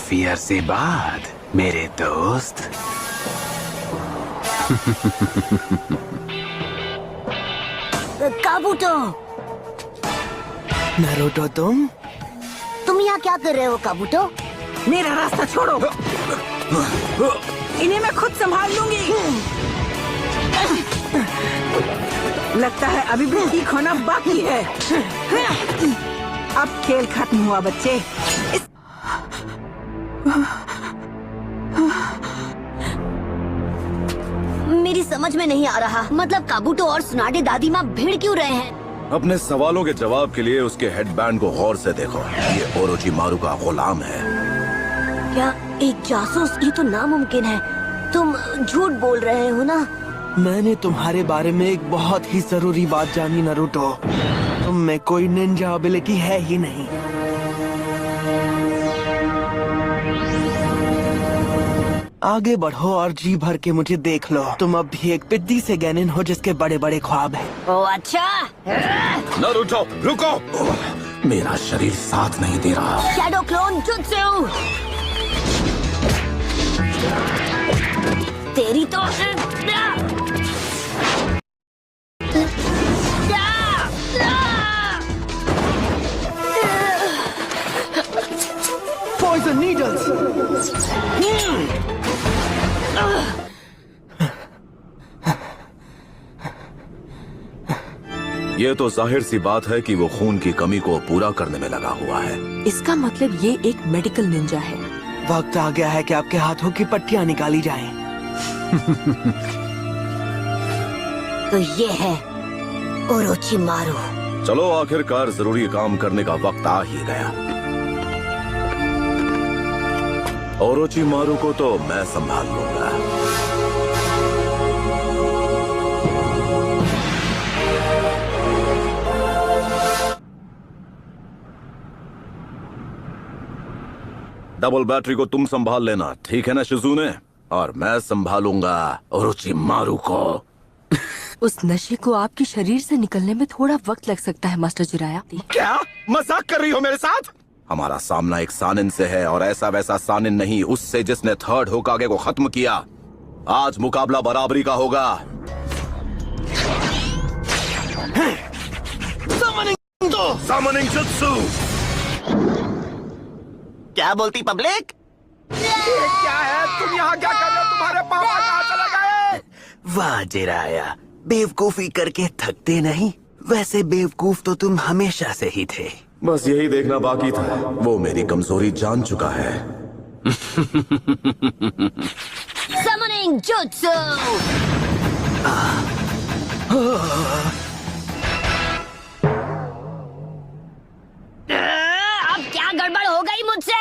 काफी अरसे बाद मेरे दोस्त। काबूतो। नारुतो तुम यहाँ क्या कर रहे हो काबूतो? मेरा रास्ता छोड़ो। इन्हें मैं खुद संभाल लूंगी। लगता है अभी भी ठीक होना बाकी है। अब खेल खत्म हुआ बच्चे। मेरी समझ में नहीं आ रहा, मतलब काबूतो और सुनाडे दादी माँ भिड़ क्यों रहे हैं? अपने सवालों के जवाब के लिए उसके हेडबैंड को गौर से देखो। ये ओरोचिमारू का गुलाम है। क्या एक जासूस? ये तो नामुमकिन है। तुम झूठ बोल रहे हो ना? मैंने तुम्हारे बारे में एक बहुत ही जरूरी बात जानी नारुतो। तुम में कोई निंजा एबिलिटी है ही नहीं। आगे बढ़ो और जी भर के मुझे देख लो। तुम अब भी एक पिद्दी से गैनिन हो जिसके बड़े बड़े ख्वाब हैं। ओ अच्छा। नारुतो रुको, मेरा शरीर साथ नहीं दे रहा। Shadow clone jutsu. तेरी तो Poison needles। ये तो जाहिर सी बात है कि वो खून की कमी को पूरा करने में लगा हुआ है। इसका मतलब ये एक मेडिकल निंजा है। वक्त आ गया है कि आपके हाथों की पट्टियां निकाली जाएं। तो ये है ओरोचिमारू। चलो आखिरकार जरूरी काम करने का वक्त आ ही गया। ओरोचिमारू को तो मैं संभाल लूंगा। डबल बैटरी को तुम संभाल लेना, ठीक है ना शिजुने? और मैं संभालूंगा ओरोचिमारू को। उस नशे को आपके शरीर से निकलने में थोड़ा वक्त लग सकता है मास्टर जिराया। क्या मजाक कर रही हो मेरे साथ? हमारा सामना एक सानिन से है, और ऐसा वैसा सानिन नहीं, उससे जिसने थर्ड होकागे को खत्म किया। आज मुकाबला बराबरी का होगा। Summoning jutsu. क्या बोलती पब्लिक? क्या है? तुम यहाँ क्या कर रहे हो? तुम्हारे पापा कहाँ चले गए? वाह जिराया, बेवकूफी करके थकते नहीं। वैसे बेवकूफ तो तुम हमेशा से ही थे। बस यही देखना बाकी था। वो मेरी कमजोरी जान चुका है। Summoning jutsu. अब क्या गड़बड़ हो गई मुझसे?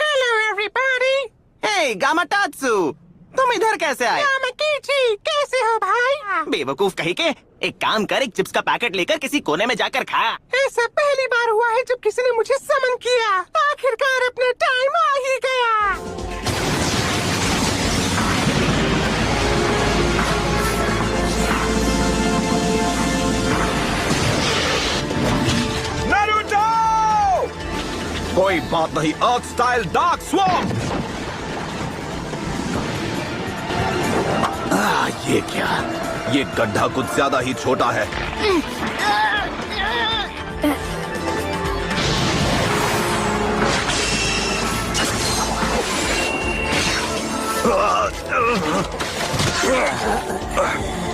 Hello everybody. हे गामाटात्सु, तुम इधर कैसे आए? कैसे हो भाई? बेवकूफ कहीं के। एक काम कर, एक चिप्स का पैकेट लेकर किसी कोने में जाकर खा। ऐसा पहली बार हुआ है जब किसी ने मुझे समन किया। आखिरकार अपना टाइम आ ही गया। नारुतो! कोई बात नहीं, अर्थ स्टाइल डार्क स्वॉर्म। ये क्या? ये गड्ढा कुछ ज्यादा ही छोटा है।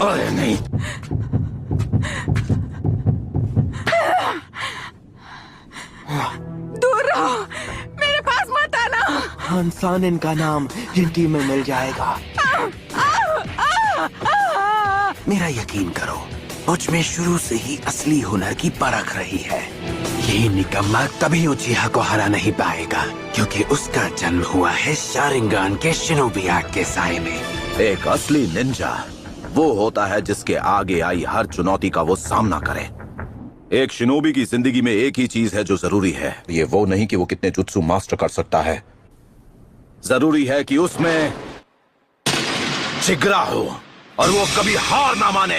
अरे नहीं। दूर रहो, मेरे पास मत आना। हंसान इनका नाम जिंदगी में मिल जाएगा। मेरा यकीन करो, मुझ में शुरू से ही असली हुनर की परख रही है। ये निकम्मा कभी उचिहा को हरा नहीं पाएगा, क्योंकि उसका जन्म हुआ है शारिंगान के शिनोबी आर्ट के साए में। एक असली निंजा वो होता है जिसके आगे आई हर चुनौती का वो सामना करे। एक शिनोबी की जिंदगी में एक ही चीज है जो जरूरी है। ये वो नहीं कि वो कितने जुत्सु मास्टर कर सकता है, जरूरी है कि उसमें जिगरा हो और वो कभी हार ना माने।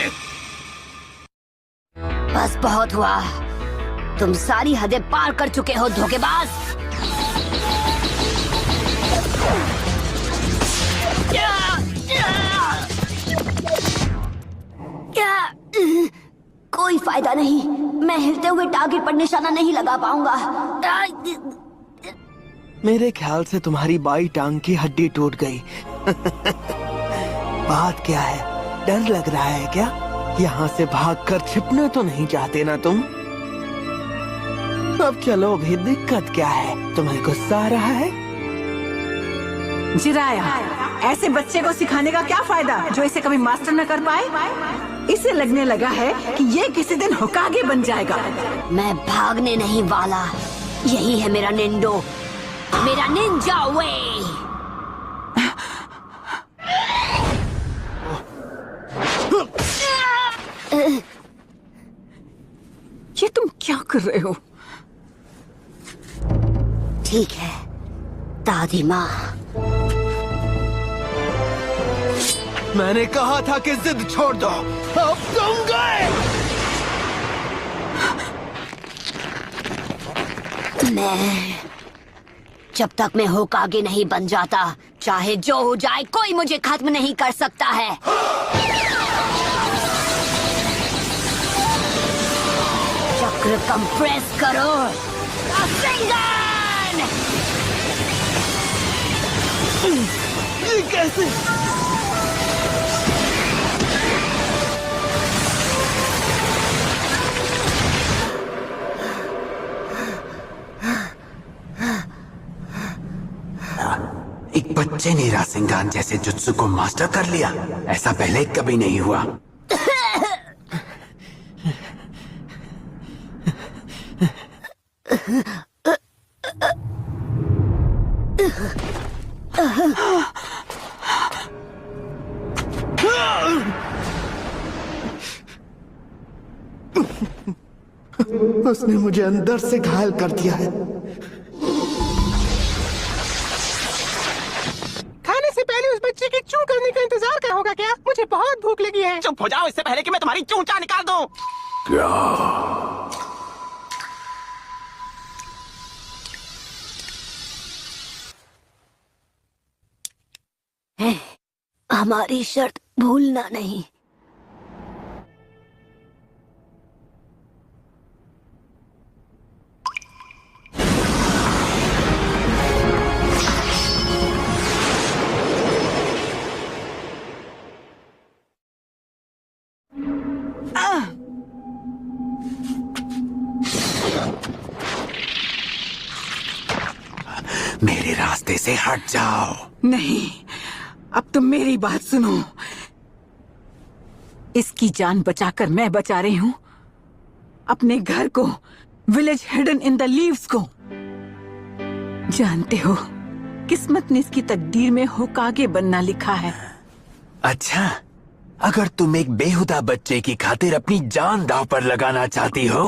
बस बहुत हुआ, तुम सारी हदें पार कर चुके हो धोखेबाज। कोई फायदा नहीं, मैं हिलते हुए टारगेट पर निशाना नहीं लगा पाऊंगा। मेरे ख्याल से तुम्हारी बाई टांग की हड्डी टूट गई। बात क्या है, डर लग रहा है क्या? यहाँ से भागकर छिपना तो नहीं चाहते ना तुम? अब चलो भी, दिक्कत क्या है? तुम्हें गुस्सा आ रहा है? जिराया, ऐसे बच्चे को सिखाने का क्या फायदा जो इसे कभी मास्टर न कर पाए? इसे लगने लगा है कि ये किसी दिन होकागे बन जाएगा। मैं भागने नहीं वाला, यही है मेरा निंडो, मेरा निंजा वे। ये तुम क्या कर रहे हो? ठीक है दादी माँ। मैंने कहा था कि जिद छोड़ दो, अब तुम गए। जब तक मैं होकागे नहीं बन जाता, चाहे जो हो जाए, कोई मुझे खत्म नहीं कर सकता है। चक्र कंप्रेस करो, रासेंगन! ये कैसे? एक बच्चे ने रासेंगान जैसे जुत्सु को मास्टर कर लिया, ऐसा पहले कभी नहीं हुआ। उसने मुझे अंदर से घायल कर दिया है। खाने से पहले उस बच्चे की चू करने का इंतजार क्या होगा क्या? मुझे बहुत भूख लगी है। चुप हो जाओ, इससे पहले कि मैं तुम्हारी चूंचा निकाल दूं। हमारी शर्त भूलना नहीं। मेरे रास्ते से हट जाओ। नहीं, अब तुम मेरी बात सुनो। इसकी जान बचाकर मैं बचा रही हूँ अपने घर को, village hidden in the leaves को। जानते हो, किस्मत ने इसकी तकदीर में होकागे बनना लिखा है। अच्छा, अगर तुम एक बेहुदा बच्चे की खातिर अपनी जान दांव पर लगाना चाहती हो,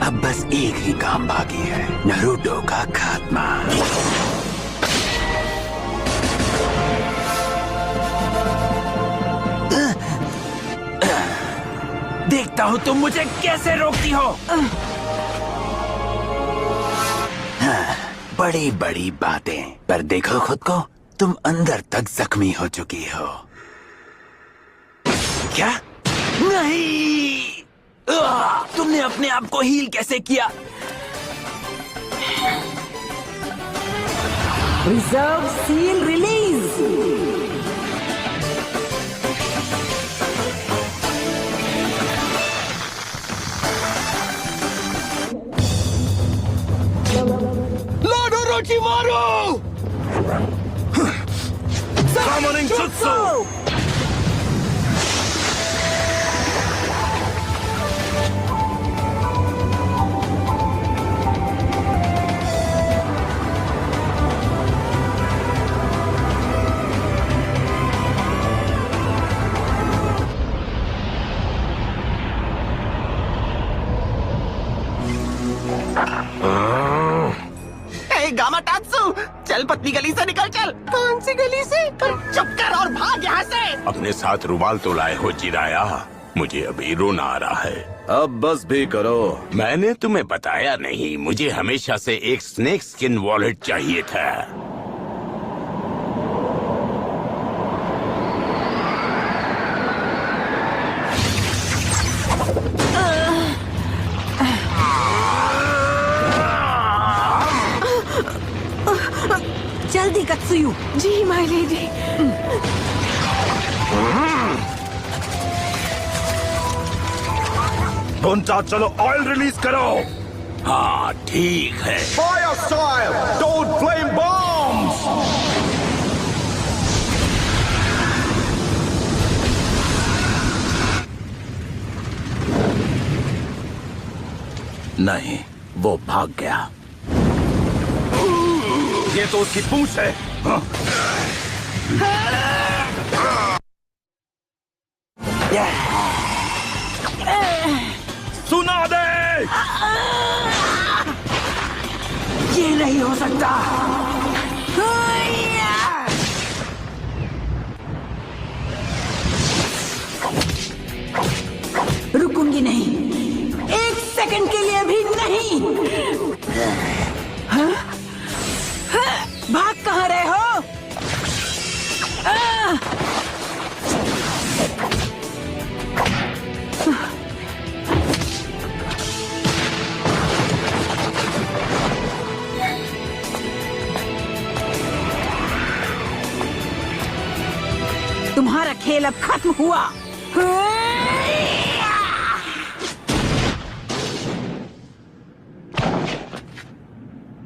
अब बस एक ही काम बाकी है, नारुतो का खात्मा। देखता हूँ तुम मुझे कैसे रोकती हो। हाँ, बड़ी बड़ी बातें, पर देखो खुद को, तुम अंदर तक जख्मी हो चुकी हो। क्या? नहीं! तुमने अपने आप को हील कैसे किया? Reserve seal release. Lord Orochimaru! Summoning Jutsu! गामाटात्सु, चल पतली गली से निकल चल। कौन सी गली से? चुप कर और भाग यहाँ से। अपने साथ रुमाल तो लाए हो जिराया, मुझे अभी रोना आ रहा है। अब बस भी करो। मैंने तुम्हें बताया नहीं, मुझे हमेशा से एक स्नेक स्किन वॉलेट चाहिए था। जल्दी कत्सुयु। जी माय लेडी। बुंटा चलो ऑयल रिलीज करो। हाँ ठीक है। Fire style, don't flame bombs. नहीं, वो भाग गया। ये तो उसकी पूंछ है। हाँ? सुना दे। ये नहीं हो सकता। रुकूंगी नहीं, एक सेकंड के लिए भी नहीं। हाँ? हाँ? भाग कहाँ रहे हो? तुम्हारा खेल अब खत्म हुआ।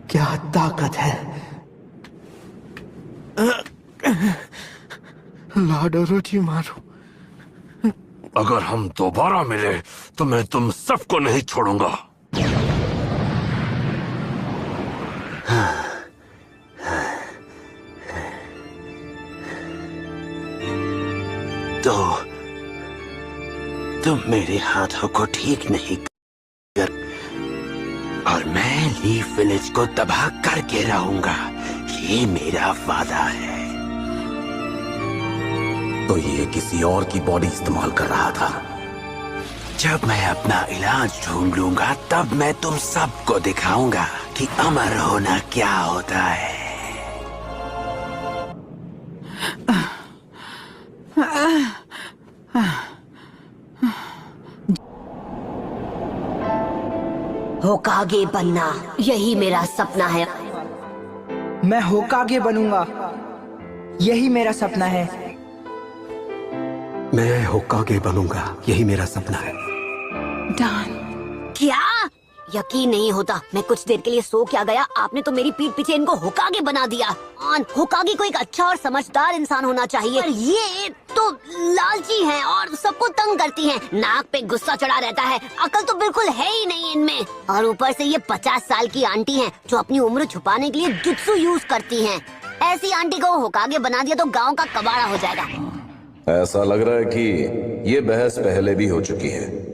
क्या ताकत है। लॉर्ड ओरोचिमारू, अगर हम दोबारा मिले तो मैं तुम सबको नहीं छोड़ूंगा। तो तुम मेरे हाथों को ठीक नहीं कर, और मैं लीफ विलेज को तबाह करके रहूंगा। ये मेरा वादा है। तो ये किसी और की बॉडी इस्तेमाल कर रहा था। जब मैं अपना इलाज ढूंढ लूंगा तब मैं तुम सबको दिखाऊंगा कि अमर होना क्या होता है। होकागे बनना, यही मेरा सपना है। मैं होकागे बनूंगा, यही मेरा सपना है। मैं होकागे बनूंगा, यही मेरा सपना है। डन। क्या? यकीन नहीं होता, मैं कुछ देर के लिए सो क्या गया, आपने तो मेरी पीठ पीछे इनको होकागे बना दिया। होकागे को एक अच्छा और समझदार इंसान होना चाहिए, पर ये तो लालची हैं और सबको तंग करती हैं। नाक पे गुस्सा चढ़ा रहता है, अकल तो बिल्कुल है ही नहीं इनमें। और ऊपर से ये 50 साल की आंटी हैं जो अपनी उम्र छुपाने के लिए जुत्सु यूज करती हैं। ऐसी आंटी को होकागे बना दिया तो गाँव का कबाड़ा हो जाएगा। ऐसा लग रहा है कि ये बहस पहले भी हो चुकी है।